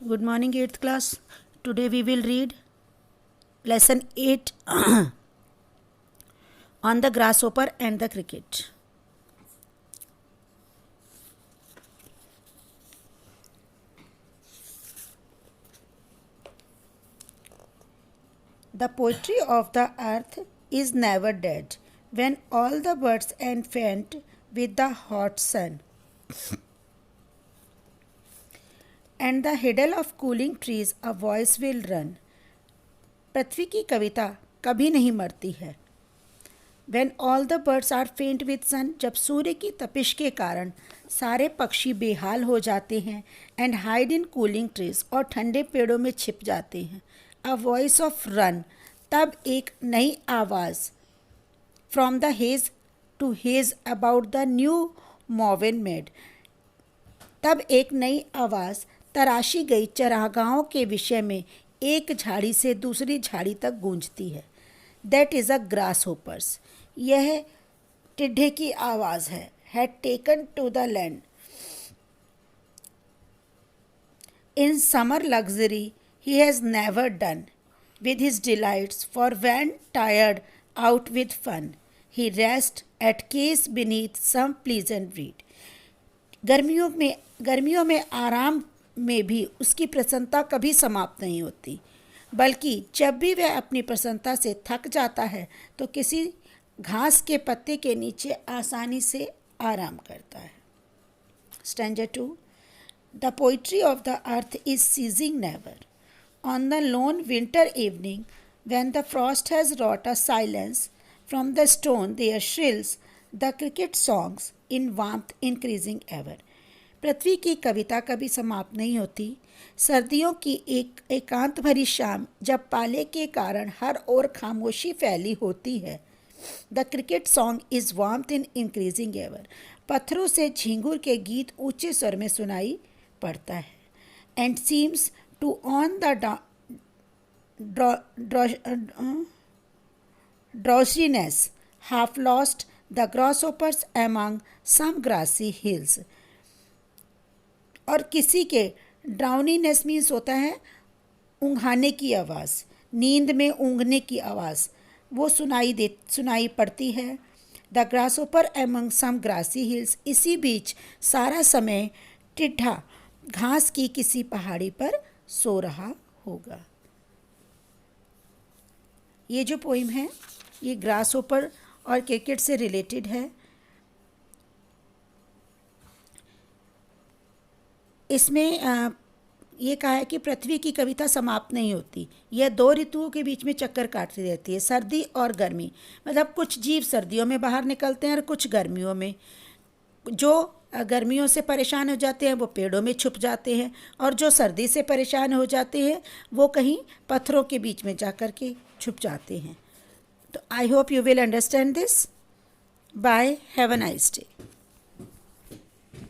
Good morning, 8th class. Today we will read lesson 8 on the grasshopper and the cricket. The poetry of the earth is never dead when all the birds and faint with the hot sun. And the hiddle of cooling trees a voice will run. पृथ्वी की कविता कभी नहीं मरती है. When all the birds are faint with sun, जब सूर्य की तपिश के कारण सारे पक्षी बेहाल हो जाते हैं and hide in cooling trees और ठंडे पेड़ों में छिप जाते हैं. A voice of run, तब एक नई आवाज़ from the haze to haze about the new mown mead, तब एक नई आवाज़ तराशी गई चरागाहों के विषय में एक झाड़ी से दूसरी झाड़ी तक गूंजती है. That is a grasshoppers, यह टिड्ढे की आवाज़ है. Had taken to the land in summer luxury he has never done with his delights, for when tired out with fun, he rests at case beneath some pleasant reed. गर्मियों में आराम में भी उसकी प्रसन्नता कभी समाप्त नहीं होती, बल्कि जब भी वह अपनी प्रसन्नता से थक जाता है तो किसी घास के पत्ते के नीचे आसानी से आराम करता है. Stanza 2. The poetry of the earth is ceasing never. On the lone winter evening, when the frost has wrought a silence, from the stone there shrills the cricket songs in warmth increasing ever. पृथ्वी की कविता कभी समाप्त नहीं होती. सर्दियों की एक एकांत भरी शाम जब पाले के कारण हर ओर खामोशी फैली होती है. The cricket song is warmth in increasing ever. पत्थरों से झींगुर के गीत ऊंचे स्वर में सुनाई पड़ता है. And seems to on the drowsiness half lost the grasshoppers among some grassy hills. और किसी के ड्राउनीनेस मीन्स होता है ऊँघाने की आवाज़, नींद में ऊँघने की आवाज़, वो सुनाई पड़ती है. The grasshopper among some grassy hills, इसी बीच सारा समय टिड्ढा घास की किसी पहाड़ी पर सो रहा होगा. ये जो पोइम है ये ग्रासहोपर और क्रिकेट से रिलेटेड है. इसमें ये कहा है कि पृथ्वी की कविता समाप्त नहीं होती. यह दो ऋतुओं के बीच में चक्कर काटती रहती है, सर्दी और गर्मी. मतलब कुछ जीव सर्दियों में बाहर निकलते हैं और कुछ गर्मियों में. जो गर्मियों से परेशान हो जाते हैं वो पेड़ों में छुप जाते हैं, और जो सर्दी से परेशान हो जाते हैं वो कहीं पत्थरों के बीच में जा कर के छुप जाते हैं. तो I hope you will understand this. Bye, have a nice day.